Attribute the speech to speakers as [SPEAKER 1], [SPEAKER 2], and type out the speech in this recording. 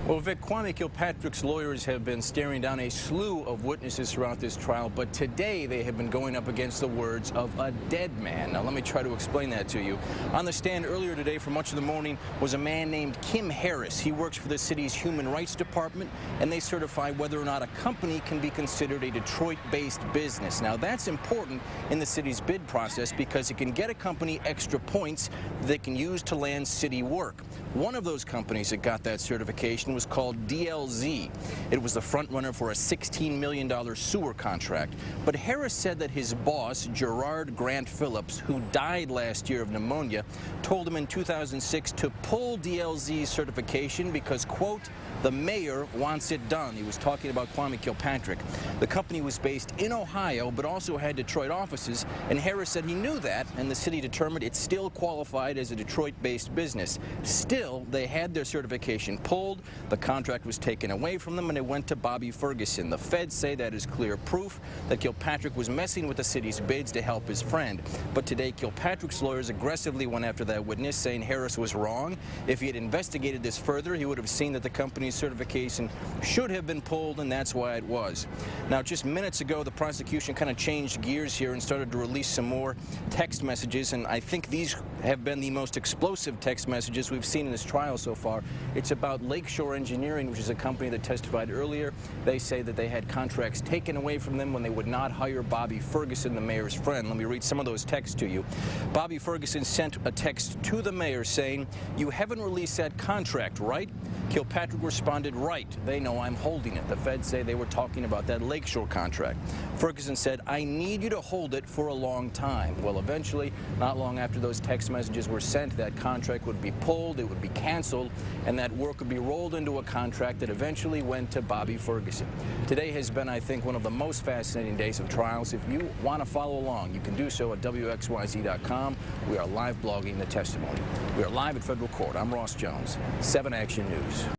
[SPEAKER 1] Well, Vic, Kwame Kilpatrick's lawyers have been staring down a slew of witnesses throughout this trial, but today they have been going up against the words of a dead man. Now, let me try to explain that to you. On the stand earlier today for much of the morning was a man named Kim Harris. He works for the city's Human Rights Department, and they certify whether or not a company can be considered a Detroit-based business. Now, that's important in the city's bid process because it can get a company extra points they can use to land city work. One of those companies that got that certification was called DLZ. It was the front runner for a $16 million sewer contract. But Harris said that his boss, Gerard Grant Phillips, who died last year of pneumonia, told him in 2006 to pull DLZ's certification because, quote, the mayor wants it done. He was talking about Kwame Kilpatrick. The company was based in Ohio, but also had Detroit offices, and Harris said he knew that, and the city determined it still qualified as a Detroit-based business. Still, they had their certification pulled, the contract was taken away from them, and it went to Bobby Ferguson. The feds say that is clear proof that Kilpatrick was messing with the city's bids to help his friend. But today, Kilpatrick's lawyers aggressively went after that witness, saying Harris was wrong. If he had investigated this further, he would have seen that the company's certification should have been pulled, and that's why it was. Now, just minutes ago, the prosecution kind of changed gears here and started to release some more text messages, and I think these have been the most explosive text messages we've seen in this trial so far. It's about Lakeshore Engineering, which is a company that testified earlier. They say that they had contracts taken away from them when they would not hire Bobby Ferguson, the mayor's friend. Let me read some of those texts to you. Bobby Ferguson sent a text to the mayor saying, "You haven't released that contract, right?" Kilpatrick responded, "Right. They know I'm holding it." The feds say they were talking about that Lakeshore contract. Ferguson said, "I need you to hold it for a long time." Well, eventually, not long after those text messages were sent, that contract would be pulled, it would be canceled, and that work would be rolled into a contract that eventually went to Bobby Ferguson. Today has been, I think, one of the most fascinating days of trials. If you want to follow along, you can do so at WXYZ.com. We are live blogging the testimony. We are live at federal court. I'm Ross Jones, 7 Action News.